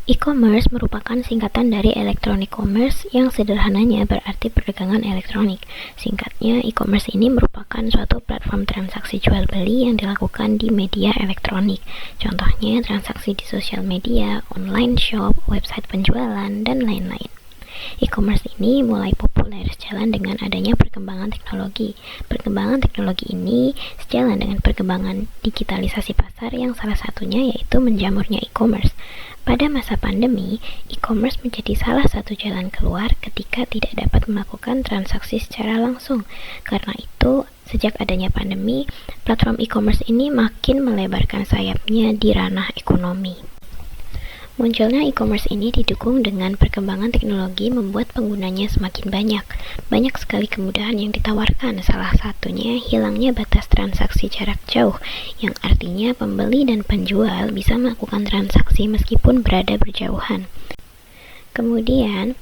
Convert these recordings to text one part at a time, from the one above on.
E-commerce merupakan singkatan dari electronic commerce yang sederhananya berarti perdagangan elektronik. Singkatnya, e-commerce ini merupakan suatu platform transaksi jual beli yang dilakukan di media elektronik. Contohnya transaksi di sosial media, online shop, website penjualan, dan lain-lain. E-commerce ini mulai populer sejalan dengan adanya perkembangan teknologi. Perkembangan teknologi ini sejalan dengan perkembangan digitalisasi pasar yang salah satunya yaitu menjamurnya e-commerce. Pada masa pandemi, e-commerce menjadi salah satu jalan keluar ketika tidak dapat melakukan transaksi secara langsung. Karena itu, sejak adanya pandemi, platform e-commerce ini makin melebarkan sayapnya di ranah ekonomi. Munculnya e-commerce ini didukung dengan perkembangan teknologi membuat penggunanya semakin banyak. Banyak sekali kemudahan yang ditawarkan, salah satunya hilangnya batas transaksi jarak jauh, yang artinya pembeli dan penjual bisa melakukan transaksi meskipun berada berjauhan. Kemudian,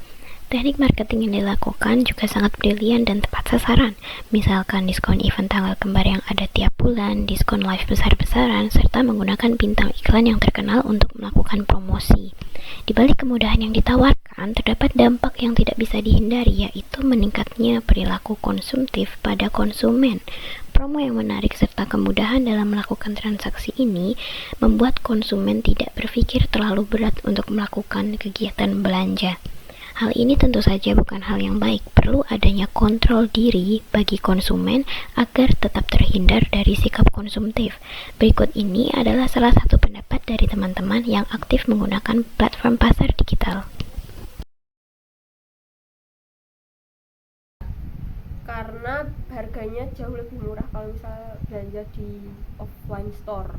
teknik marketing yang dilakukan juga sangat brilian dan tepat sasaran. Misalkan diskon event tanggal kembar yang ada tiap bulan, diskon live besar-besaran, serta menggunakan bintang iklan yang terkenal untuk melakukan promosi. Di balik kemudahan yang ditawarkan, terdapat dampak yang tidak bisa dihindari, yaitu meningkatnya perilaku konsumtif pada konsumen. Promo yang menarik serta kemudahan dalam melakukan transaksi ini membuat konsumen tidak berpikir terlalu berat untuk melakukan kegiatan belanja. Hal ini tentu saja bukan hal yang baik, perlu adanya kontrol diri bagi konsumen agar tetap terhindar dari sikap konsumtif. Berikut ini adalah salah satu pendapat dari teman-teman yang aktif menggunakan platform pasar digital. Karena harganya jauh lebih murah kalau misal belanja di offline store,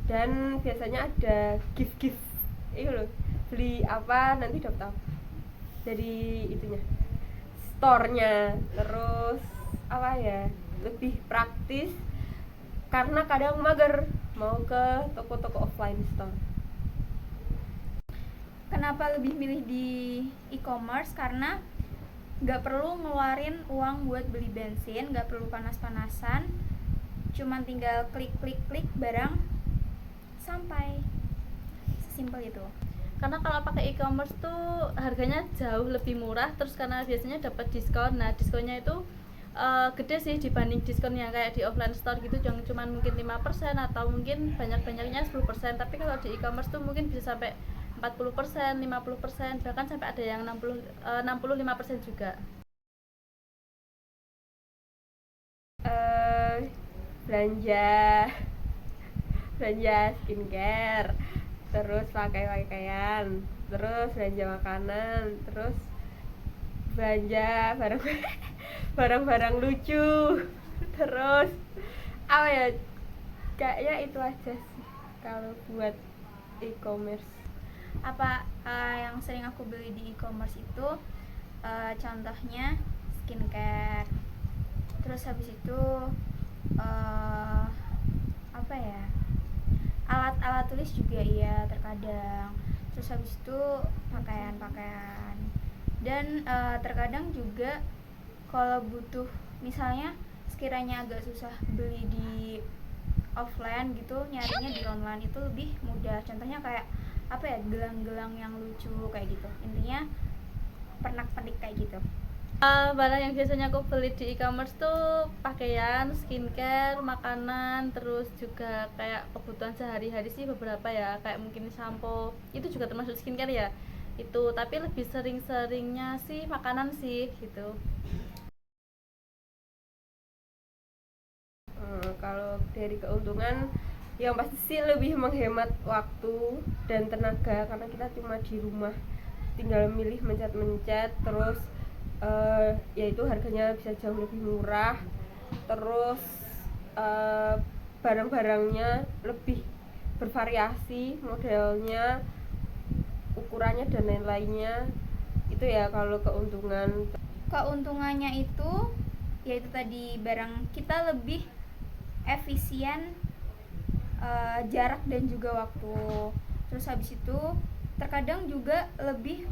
dan biasanya ada gift itu loh, beli apa nanti dapat apa dari itunya, store-nya. Terus apa ya, lebih praktis karena kadang mager mau ke toko-toko offline store. Kenapa lebih milih di e-commerce? Karena nggak perlu ngeluarin uang buat beli bensin, nggak perlu panas-panasan, cuman tinggal klik barang sampai, sesimpel itu. Karena kalau pakai e-commerce tuh harganya jauh lebih murah, terus karena biasanya dapat diskon. Nah, diskonnya itu gede sih dibanding diskon yang kayak di offline store gitu, yang cuma mungkin 5% atau mungkin banyak-banyaknya 10%. Tapi kalau di e-commerce tuh mungkin bisa sampai 40%, 50%, bahkan sampai ada yang 65% juga. Belanja skincare, terus pakaian, terus belanja makanan, terus belanja barang-barang lucu, terus apa ya, kayaknya itu aja sih kalau buat e-commerce. Apa yang sering aku beli di e-commerce itu contohnya skincare, terus habis itu apa ya, alat-alat tulis juga iya terkadang, terus habis itu pakaian dan terkadang juga kalau butuh, misalnya sekiranya agak susah beli di offline gitu, nyarinya di online itu lebih mudah. Contohnya kayak apa ya, gelang-gelang yang lucu kayak gitu, intinya pernak-pernik kayak gitu. Barang yang biasanya aku beli di e-commerce tuh pakaian, skincare, makanan, terus juga kayak kebutuhan sehari-hari sih beberapa ya, kayak mungkin shampoo, itu juga termasuk skincare ya itu, tapi lebih sering-seringnya sih makanan sih gitu. Kalau dari keuntungan, yang pasti sih lebih menghemat waktu dan tenaga, karena kita cuma di rumah tinggal milih mencet-mencet, terus yaitu harganya bisa jauh lebih murah, terus barang-barangnya lebih bervariasi, modelnya, ukurannya dan lain-lainnya. Itu ya kalau keuntungannya itu yaitu tadi, barang kita lebih efisien, jarak dan juga waktu. Terus habis itu terkadang juga lebih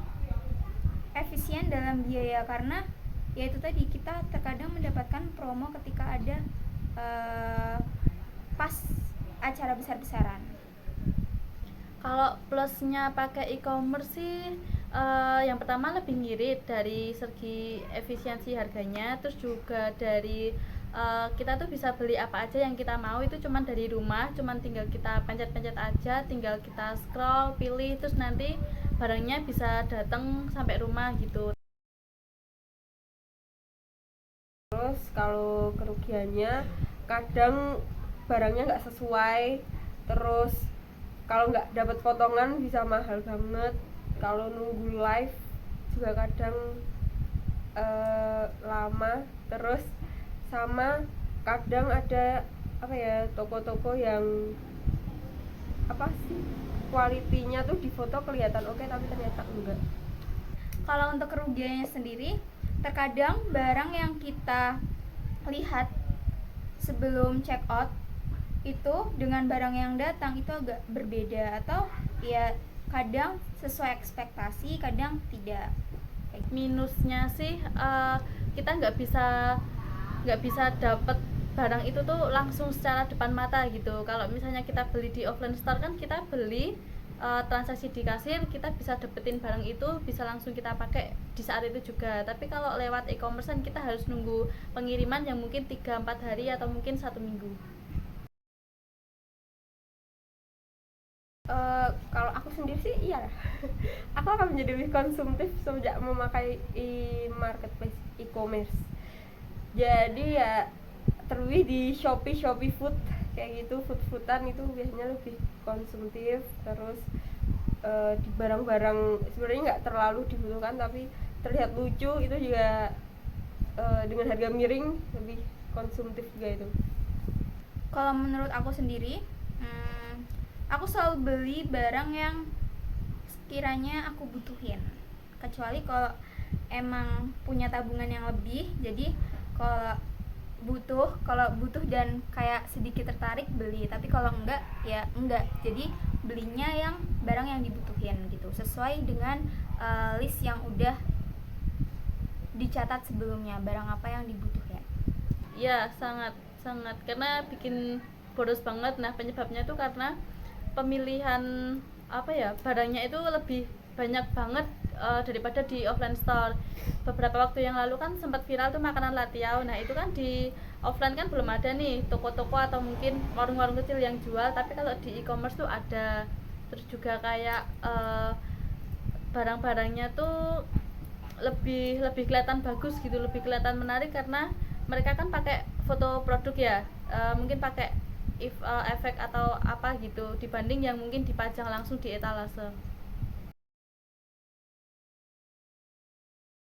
efisien dalam biaya, karena yaitu tadi kita terkadang mendapatkan promo ketika ada pas acara besar-besaran. Kalau plusnya pakai e-commerce sih yang pertama lebih ngirit dari segi efisiensi harganya, terus juga dari kita tuh bisa beli apa aja yang kita mau itu cuman dari rumah, cuman tinggal kita pencet-pencet aja, tinggal kita scroll, pilih, terus nanti barangnya bisa datang sampai rumah gitu. Terus kalau kerugiannya kadang barangnya nggak sesuai, terus kalau nggak dapat potongan bisa mahal banget. Kalau nunggu live juga kadang lama. Terus sama kadang ada apa ya, toko-toko yang apa sih, kualitinya tuh di foto kelihatan oke tapi ternyata enggak. Kalau untuk kerugiannya sendiri, terkadang barang yang kita lihat sebelum check out itu dengan barang yang datang itu agak berbeda, atau ya kadang sesuai ekspektasi, kadang tidak. Minusnya sih kita nggak bisa dapet barang itu tuh langsung secara depan mata gitu. Kalau misalnya kita beli di offline store kan kita beli transaksi di kasir, kita bisa dapetin barang itu, bisa langsung kita pakai di saat itu juga. Tapi kalau lewat e-commerce kan kita harus nunggu pengiriman yang mungkin 3-4 hari atau mungkin 1 minggu. Kalau aku sendiri sih iya aku akan menjadi lebih konsumtif sejak memakai marketplace e-commerce. Jadi ya terlebih di Shopee Food kayak gitu, food-foodan itu biasanya lebih konsumtif. Terus di barang-barang sebenarnya nggak terlalu dibutuhkan tapi terlihat lucu itu juga dengan harga miring lebih konsumtif juga itu. Kalau menurut aku sendiri, aku selalu beli barang yang sekiranya aku butuhin, kecuali kalau emang punya tabungan yang lebih. Jadi kalau butuh dan kayak sedikit tertarik beli, tapi kalau enggak ya enggak. Jadi belinya yang barang yang dibutuhin gitu, sesuai dengan list yang udah dicatat sebelumnya, barang apa yang dibutuhin. Ya sangat karena bikin boros banget. Nah penyebabnya tuh karena pemilihan apa ya, barangnya itu lebih banyak banget daripada di offline store. Beberapa waktu yang lalu kan sempat viral tuh makanan latiau. Nah itu kan di offline kan belum ada nih toko-toko atau mungkin warung-warung kecil yang jual, tapi kalau di e-commerce tuh ada. Terus juga kayak barang-barangnya tuh lebih kelihatan bagus gitu, lebih kelihatan menarik karena mereka kan pakai foto produk ya, mungkin pakai efek atau apa gitu, dibanding yang mungkin dipajang langsung di etalase.